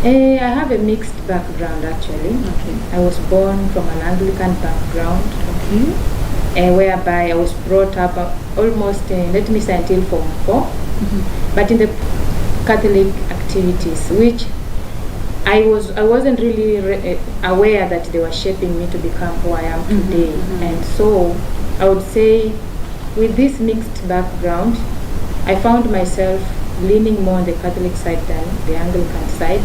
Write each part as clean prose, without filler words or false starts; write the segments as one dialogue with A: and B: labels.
A: I have a mixed background actually.
B: Okay.
A: I was born from an Anglican background.
B: Okay.
A: Whereby I was brought up almost, let me say, until Form 4, but in the Catholic activities, which I wasn't really aware that they were shaping me to become who I am today. And so I would say, with this mixed background, I found myself leaning more on the Catholic side than the Anglican side.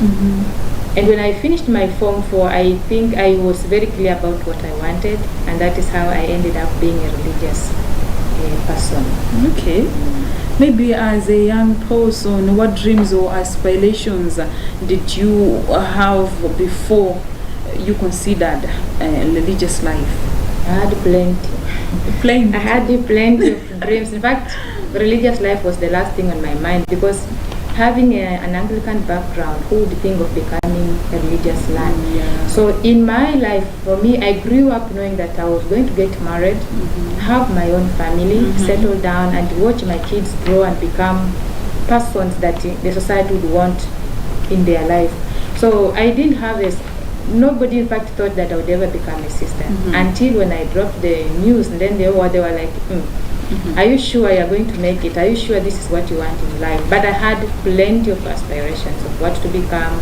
A: And when I finished my Form 4, I think I was very clear about what I wanted, and that is how I ended up being a religious person.
B: Okay. Maybe as a young person, what dreams or aspirations did you have before you considered religious life?
A: I had plenty.
B: Plenty.
A: I had plenty of dreams. In fact, religious life was the last thing on my mind, because having an Anglican background, who would think of becoming a religious man?
B: Yeah.
A: So in my life, for me, I grew up knowing that I was going to get married, have my own family, settle down, and watch my kids grow and become persons that the society would want in their life. So I didn't have nobody in fact thought that I would ever become a sister, until when I dropped the news, and then they were like, are you sure you are going to make it? Are you sure this is what you want in life? But I had plenty of aspirations of what to become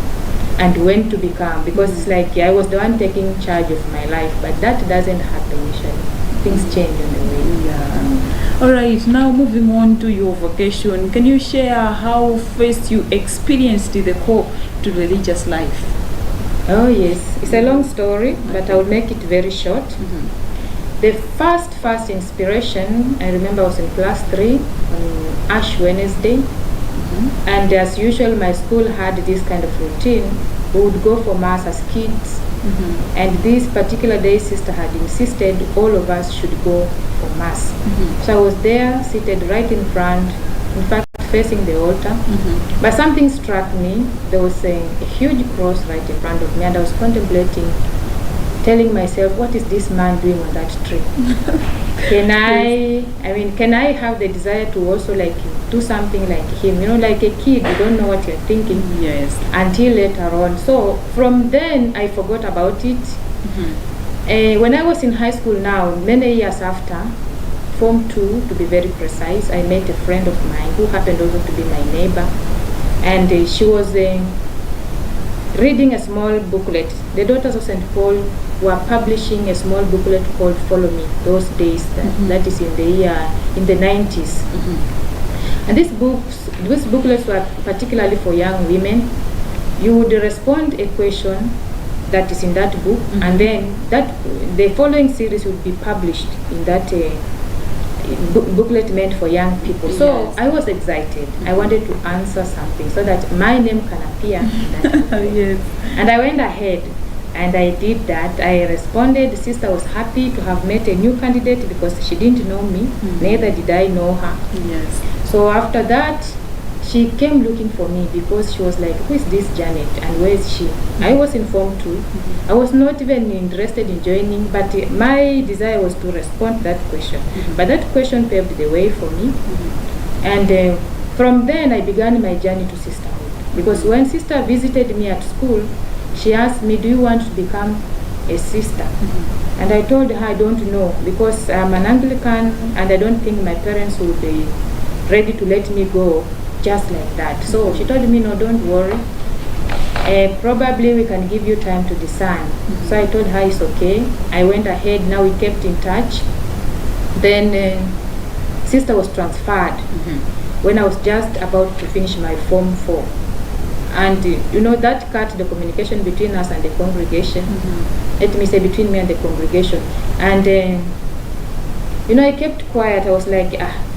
A: and when to become, because it's like I was the one taking charge of my life, but that doesn't happen usually. Things change on the way.
B: Yeah. All right, now moving on to your vocation, can you share how first you experienced the call to religious life?
A: Oh yes, it's a long story, but I will make it very short. The first inspiration, I remember I was in class 3 on Ash Wednesday, and as usual my school had this kind of routine. We would go for mass as kids, and this particular day sister had insisted all of us should go for mass. So I was there seated right in front, in fact facing the altar, but something struck me. There was a huge cross right in front of me, and I was contemplating, telling myself, what is this man doing on that tree? Can I have the desire to also do something like him? Like a kid, you don't know what you're thinking.
B: Yes.
A: Until later on. So from then I forgot about it. When I was in high school now, many years after, Form 2 to be very precise, I met a friend of mine who happened also to be my neighbor, and she was reading a small booklet. The Daughters of St. Paul were publishing a small booklet called Follow Me those days, that is in the 90s. And these booklets were particularly for young women. You would respond a question that is in that book, and then the following series would be published in that booklet meant for young people. So I was excited. I wanted to answer something so that my name can appear in that booklet.
B: Yes.
A: And I went ahead and I did that. I responded. The sister was happy to have met a new candidate because she didn't know me, neither did I know her.
B: Yes.
A: So after that, she came looking for me because she was like, who is this Janet and where is she? I was in Form 2. I was not even interested in joining, but my desire was to respond to that question. But that question paved the way for me. And from then I began my journey to sisterhood. Because when sister visited me at school, she asked me, do you want to become a sister? And I told her I don't know, because I'm an Anglican and I don't think my parents would be ready to let me go just like that. So she told me, no, don't worry. Probably we can give you time to discern. So I told her it's okay. I went ahead. Now we kept in touch. Then sister was transferred when I was just about to finish my Form 4. And that cut the communication between us and the congregation. Let me say between me and the congregation. And I kept quiet. I was like,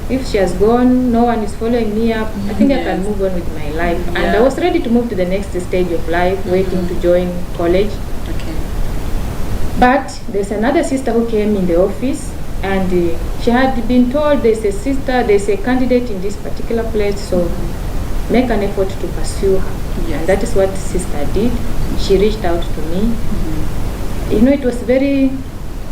A: if she has gone, no one is following me up, I think I can move on with my life. And I was ready to move to the next stage of life, waiting to join college.
B: Okay.
A: But there's another sister who came in the office, and she had been told there's a candidate in this particular place, so make an effort to pursue her.
B: Yes.
A: And that is what sister did. She reached out to me. It was very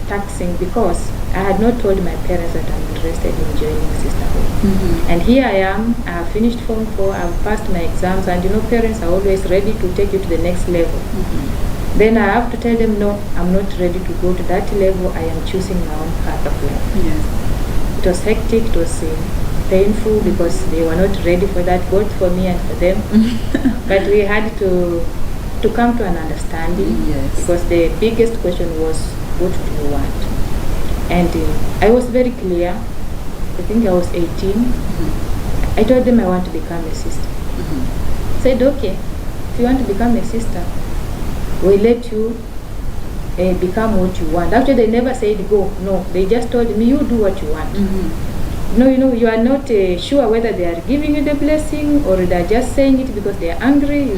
A: taxing because I had not told my parents that I'm interested in joining sisterhood. And here I am, I have finished Form 4, I've passed my exams, and parents are always ready to take you to the next level. Then I have to tell them, no, I'm not ready to go to that level, I am choosing my own path of life.
B: Yes.
A: It was hectic, it was painful because they were not ready for that, both for me and for them. But we had to come to an understanding.
B: Yes.
A: Because the biggest question was, what do you want? And I was very clear. I think I was 18. I told them I want to become a sister. Said, okay, if you want to become a sister, we'll let you become what you want. Actually, they never said go. No, they just told me, you do what you want. No, you are not sure whether they are giving you the blessing or they are just saying it because they are angry.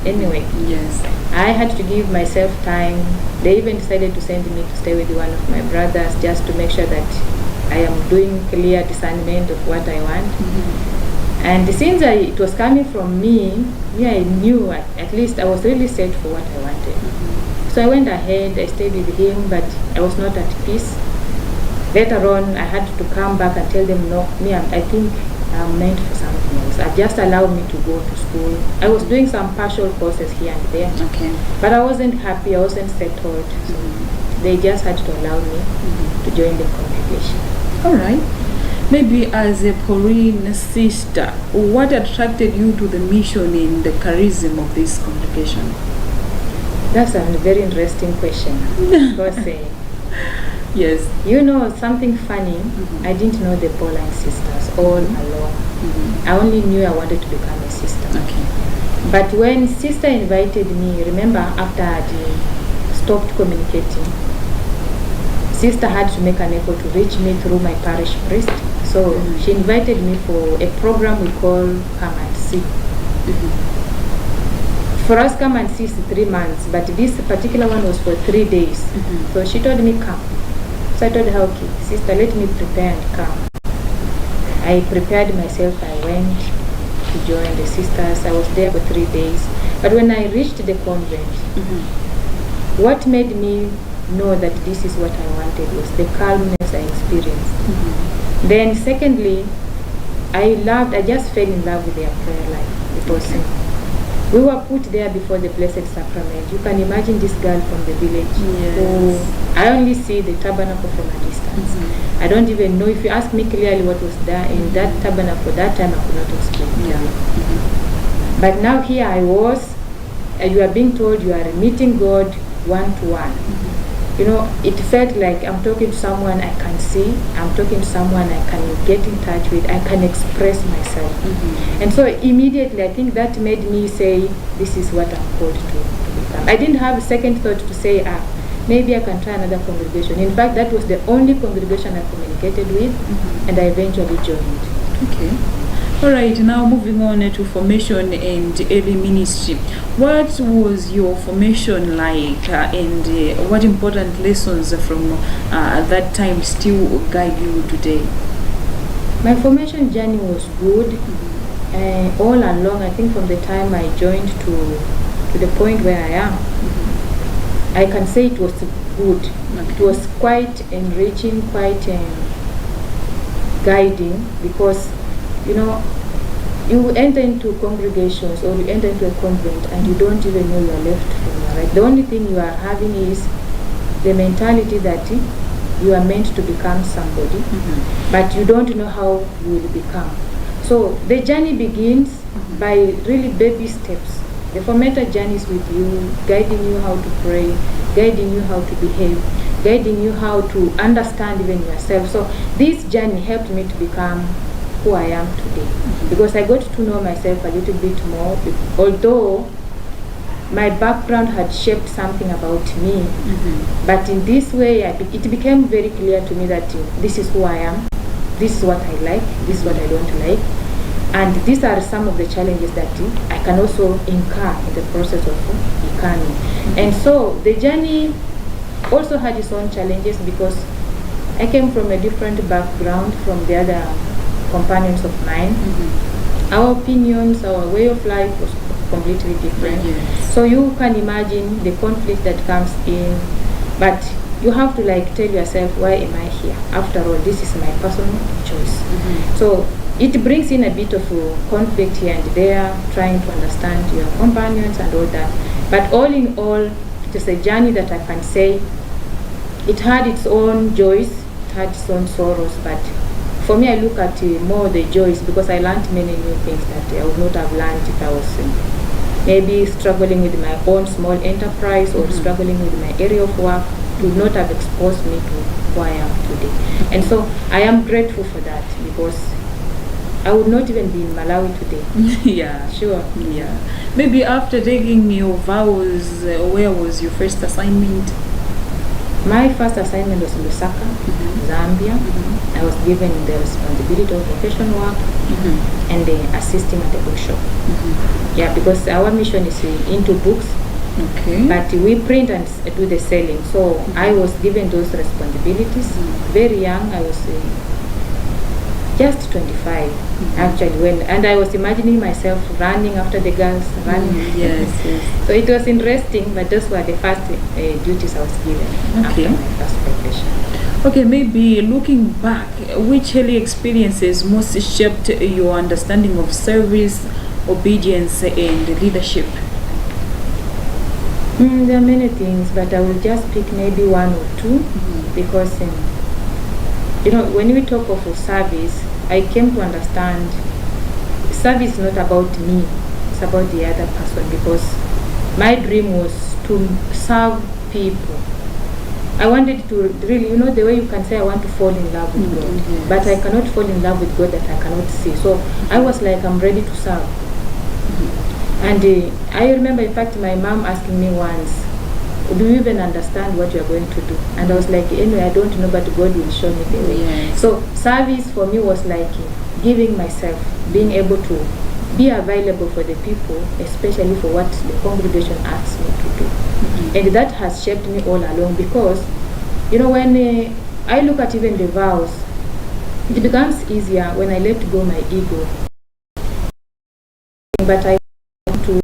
A: Anyway,
B: yes,
A: I had to give myself time. They even decided to send me to stay with one of my brothers just to make sure that I am doing clear discernment of what I want. And since it was coming from me, I knew at least I was really set for what I wanted. So I went ahead, I stayed with him, but I was not at peace. Later on, I had to come back and tell them, no, I think I'm meant for something else. Just allowed me to go to school. I was doing some partial courses here and there.
B: Okay.
A: But I wasn't happy, I wasn't settled. So they just had to allow me to join the congregation.
B: All right. Maybe as a Pauline sister, what attracted you to the mission in the charism of this congregation?
A: That's a very interesting question. Because,
B: yes.
A: Something funny, I didn't know the Pauline sisters all along. I only knew I wanted to become a sister.
B: Okay.
A: But when sister invited me, remember after I had stopped communicating, sister had to make an effort to reach me through my parish priest. So she invited me for a program we call Come and See. For us, Come and See is 3 months, but this particular one was for 3 days. So she told me come. So I told her, okay, sister, let me prepare and come. I prepared myself, I went to join the sisters. I was there for 3 days. But when I reached the convent, what made me know that this is what I wanted was the calmness I experienced. Then secondly, I just fell in love with their prayer life because we were put there before the Blessed Sacrament. You can imagine this girl from the village who I only see the tabernacle from a distance. I don't even know, if you ask me clearly what was there in that tabernacle that time, I could not explain. But now here I was, you are being told you are meeting God one-to-one. It felt like I'm talking to someone I can see, I'm talking to someone I can get in touch with, I can express myself. And so immediately I think that made me say, this is what I'm called to become. I didn't have a second thought to say, maybe I can try another congregation. In fact, that was the only congregation I communicated with, and I eventually joined.
B: Okay. All right, now moving on to formation and early ministry. What was your formation like, and what important lessons from that time still guide you today?
A: My formation journey was good. All along, I think from the time I joined to the point where I am, I can say it was good. It was quite enriching, quite guiding, because you enter into congregations or you enter into a convent and you don't even know your left from your right. The only thing you are having is the mentality that you are meant to become somebody, but you don't know how you will become. So the journey begins by really baby steps. The formator journeys with you, guiding you how to pray, guiding you how to behave, guiding you how to understand even yourself. So this journey helped me to become who I am today, because I got to know myself a little bit more, although my background had shaped something about me. But in this way, it became very clear to me that this is who I am, this is what I like, this is what I don't like, and these are some of the challenges that I can also incur in the process of becoming. And so the journey also had its own challenges, because I came from a different background from the other companions of mine. Our opinions, our way of life was completely different. So you can imagine the conflict that comes in. But you have to like tell yourself, why am I here? After all, this is my personal choice. So it brings in a bit of a conflict here and there, trying to understand your companions and all that. But all in all, it is a journey that I can say it had its own joys, it had its own sorrows, but for me, I look at more the joys, because I learned many new things that I would not have learned if I was maybe struggling with my own small enterprise or struggling with my area of work. It would not have exposed me to who I am today. And so I am grateful for that, because I would not even be in Malawi today.
B: Yeah.
A: Sure.
B: Yeah. Maybe after taking your vows, where was your first assignment?
A: My first assignment was in Lusaka, Zambia. I was given the responsibility of vocation work and assisting at the bookshop. Yeah, because our mission is into books, but we print and do the selling. So I was given those responsibilities. Very young, I was just 25 actually, and I was imagining myself running after the girls, running.
B: Yes.
A: So it was interesting, but those were the first duties I was given after my first profession.
B: Okay, maybe looking back, which early experiences most shaped your understanding of service, obedience, and leadership?
A: There are many things, but I will just pick maybe one or two, because when we talk of service, I came to understand service is not about me, it's about the other person, because my dream was to serve people. I wanted to really, the way you can say I want to fall in love with God, but I cannot fall in love with God that I cannot see. So I was like, I'm ready to serve. And I remember, in fact, my mom asking me once, do you even understand what you are going to do? And I was like, anyway, I don't know, but God will show me the way.
B: Yes.
A: So service for me was like giving myself, being able to be available for the people, especially for what the congregation asks me to do. And that has shaped me all along, because, when I look at even the vows, it becomes easier when I let go my ego. But I want to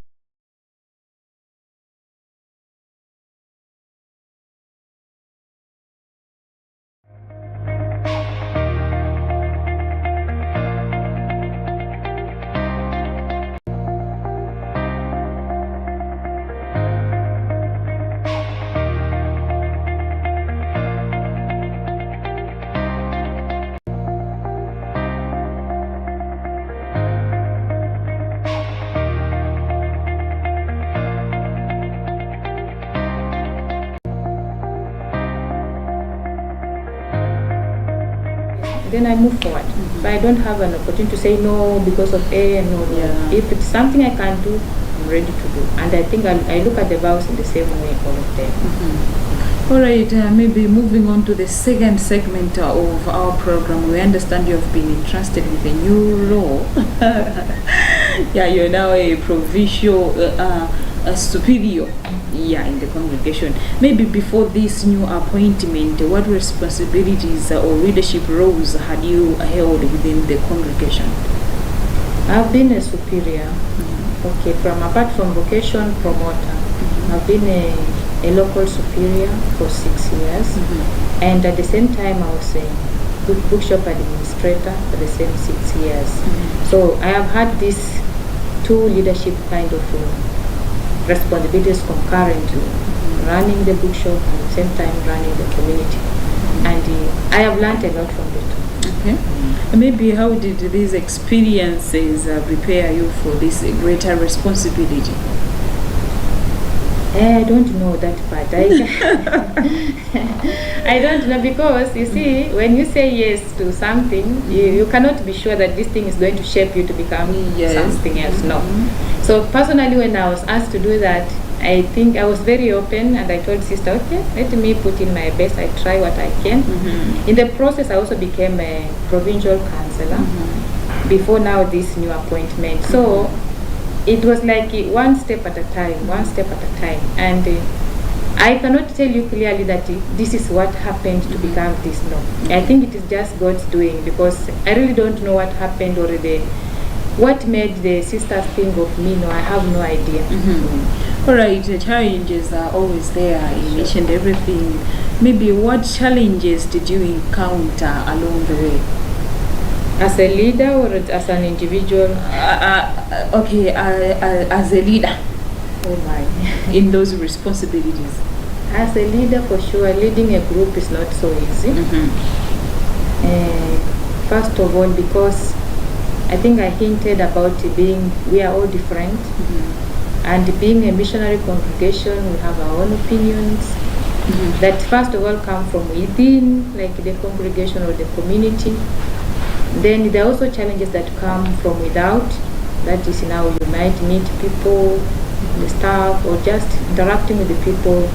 A: then I move forward. So I don't have an opportunity to say no because of A and no.
B: Yeah.
A: If it's something I can do, I'm ready to do. And I think I look at the vows in the same way, all of them.
B: All right, maybe moving on to the second segment of our program. We understand you have been entrusted with a new role. Yeah, you're now a provincial a superior in the congregation. Maybe before this new appointment, what responsibilities or leadership roles had you held within the congregation?
A: I've been a superior. Okay, apart from vocation, promoter. I've been a local superior for 6 years, and at the same time I was a bookshop administrator for the same 6 years. So I have had these two leadership kind of responsibilities concurrently, running the bookshop and at the same time running the community. And I have learned a lot from the two.
B: Okay. Maybe how did these experiences prepare you for this greater responsibility?
A: I don't know that part. I don't know, because you see, when you say yes to something, you cannot be sure that this thing is going to shape you to become something else. No. So personally, when I was asked to do that, I think I was very open, and I told sister, okay, let me put in my best. I try what I can. In the process, I also became a provincial councillor before now this new appointment. So it was like one step at a time, and I cannot tell you clearly that this is what happened to become this. No, I think it is just God's doing, because I really don't know what happened or what made the sisters think of me. No, I have no idea.
B: All right, the challenges are always there in each and everything. Maybe what challenges did you encounter along the way?
A: As a leader or as an individual?
B: As a leader.
A: Oh my.
B: In those responsibilities.
A: As a leader, for sure, leading a group is not so easy. First of all, because I think I hinted about we are all different. And being a missionary congregation, we have our own opinions that first of all come from within, like the congregation or the community. Then there are also challenges that come from without. That is, now you might meet people, the staff, or just interacting with the people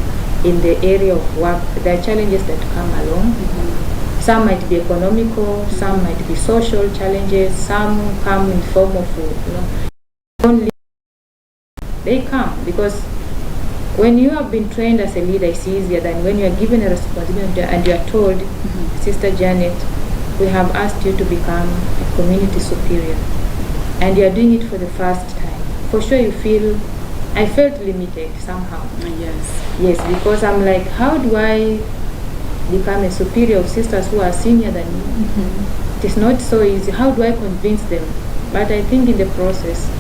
A: in the area of work. There are challenges that come along. Some might be economical, some might be social challenges, some come in the form of, only they come because when you have been trained as a leader, it's easier than when you are given a responsibility and you are told, Sister Janet, we have asked you to become a community superior, and you are doing it for the first time. For sure, I felt limited somehow. Yes, because I'm like, how do I become a superior of sisters who are senior than me? It is not so easy. How do I convince them? But I think in the process,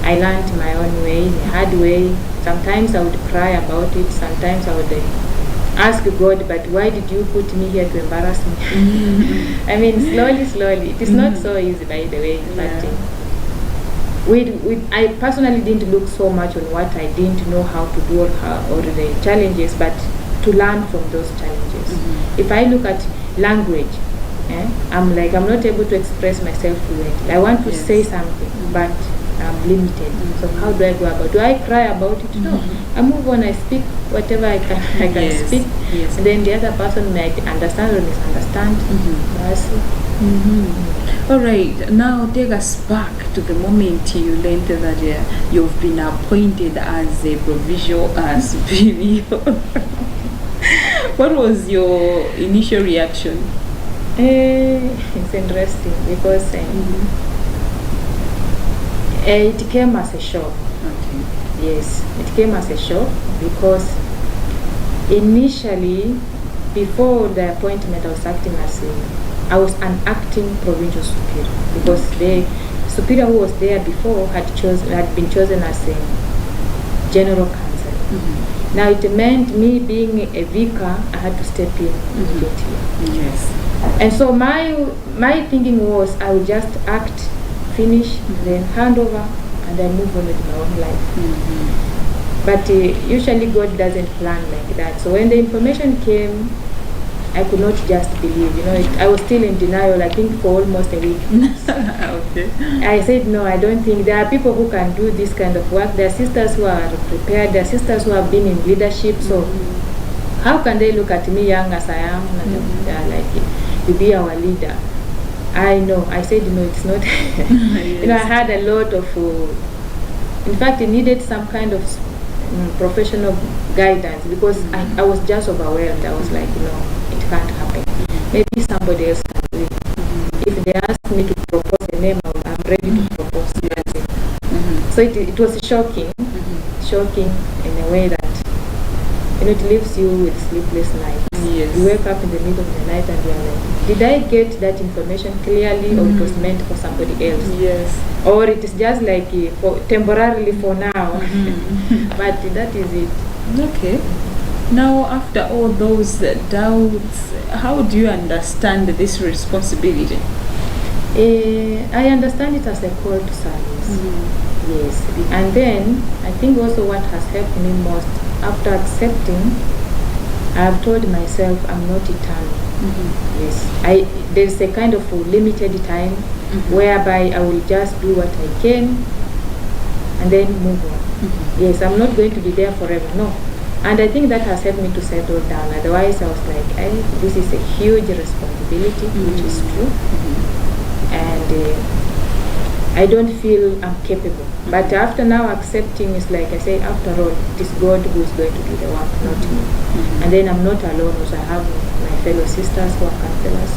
A: I learned my own way, in a hard way. Sometimes I would cry about it. Sometimes I would ask God, but why did you put me here to embarrass me? I mean, slowly. It is not so easy, by the way. But I personally didn't look so much on what I didn't know how to do or the challenges, but to learn from those challenges. If I look at language, I'm not able to express myself fluently. I want to say something, but I'm limited. So how do I go about? Do I cry about it? No. I move on. I speak whatever I can speak, and then the other person might understand or misunderstand.
B: All right. Now take us back to the moment you learned that you've been appointed as a provincial superior. What was your initial reaction?
A: It's interesting because it came as a shock. Yes, it came as a shock because initially, before the appointment, I was an acting provincial superior because the superior who was there before had been chosen as a general counsel. Now it meant me being a vicar, I had to step in immediately. And so my thinking was I would just act, finish, then hand over, and then move on with my own life. But usually God doesn't plan like that. So when the information came, I could not just believe. I was still in denial, I think, for almost a week. I said, no, I don't think. There are people who can do this kind of work. There are sisters who are prepared. There are sisters who have been in leadership. So how can they look at me young as I am? And they're like, you be our leader. I know. I said, no, it's not. I had a lot of, in fact, it needed some kind of professional guidance because I was just overwhelmed. I was like, no, it can't happen. Maybe somebody else can do it. If they ask me to propose a name, I'm ready to propose. So it was shocking in a way that it leaves you with sleepless nights. You wake up in the middle of the night and you're like, did I get that information clearly, or it was meant for somebody else? Or it is just like temporarily for now. But that is it.
B: Now, after all those doubts, how do you understand this responsibility?
A: I understand it as a call to service. Yes. And then I think also what has helped me most, after accepting, I have told myself I'm not eternal. Yes. There's a kind of limited time whereby I will just do what I can and then move on. Yes, I'm not going to be there forever. No. And I think that has helped me to settle down. Otherwise, I was like, this is a huge responsibility, which is true. And I don't feel I'm capable. But after now accepting, it's like I say, after all, it is God who is going to do the work, not me. And then I'm not alone, because I have my fellow sisters who are counselors.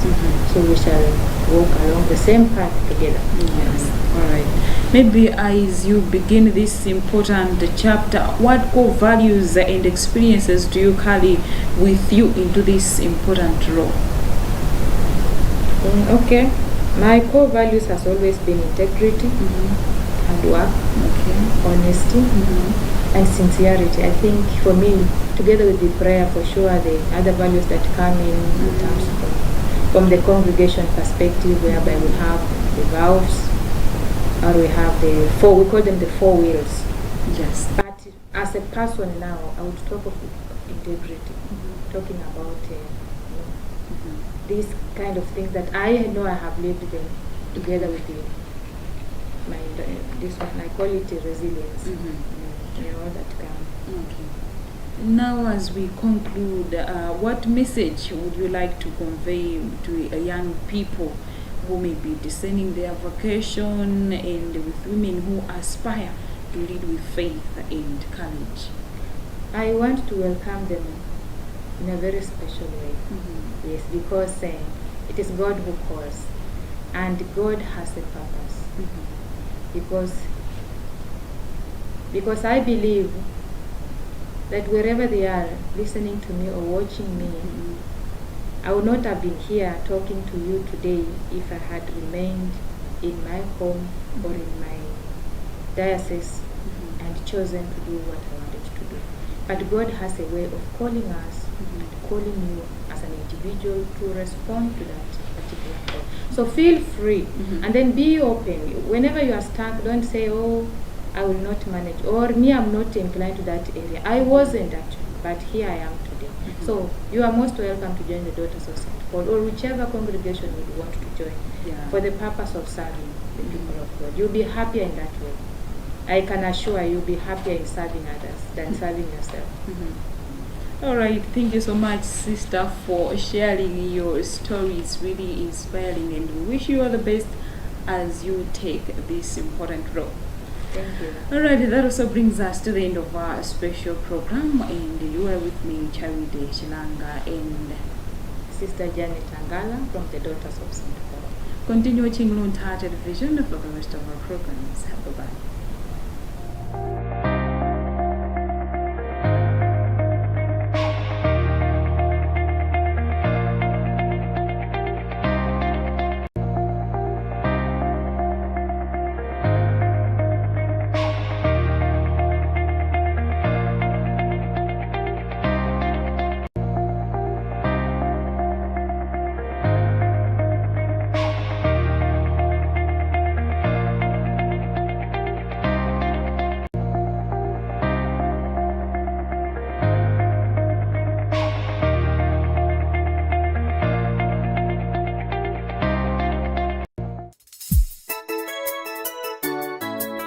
A: So we shall walk along the same path together.
B: Yes. All right. Maybe as you begin this important chapter, what core values and experiences do you carry with you into this important role?
A: Okay. My core values has always been integrity, hard work, honesty, and sincerity. I think for me, together with the prayer, for sure, the other values that come in terms from the congregation perspective, whereby we have the vows, or we have the four, we call them the four wheels.
B: Yes.
A: But as a person now, I would talk of integrity, talking about these kind of things that I know I have lived them together with this one, I call it resilience. That can.
B: Okay. Now, as we conclude, what message would you like to convey to young people who may be discerning their vocation, and with women who aspire to lead with faith and courage?
A: I want to welcome them in a very special way. Yes, because it is God who calls, and God has a purpose. Because I believe that wherever they are listening to me or watching me, I would not have been here talking to you today if I had remained in my home or in my diocese and chosen to do what I wanted to do. But God has a way of calling us and calling you as an individual to respond to that particular call. So feel free and then be open. Whenever you are stuck, don't say, oh, I will not manage, or me, I'm not inclined to that area. I wasn't actually, but here I am today. So you are most welcome to join the Daughters of St. Paul, or whichever congregation you want to join, for the purpose of serving the people of God. You'll be happier in that way. I can assure you'll be happier in serving others than serving yourself.
B: All right, thank you so much, sister, for sharing your story. It's really inspiring, and we wish you all the best as you take this important role.
A: Thank you.
B: All right, that also brings us to the end of our special program, and you are with me, Charide Shilanga, and
A: Sister Janet Angala from the Daughters of St. Paul.
B: Continue watching Luntha television for the rest of our programs. Bye-bye.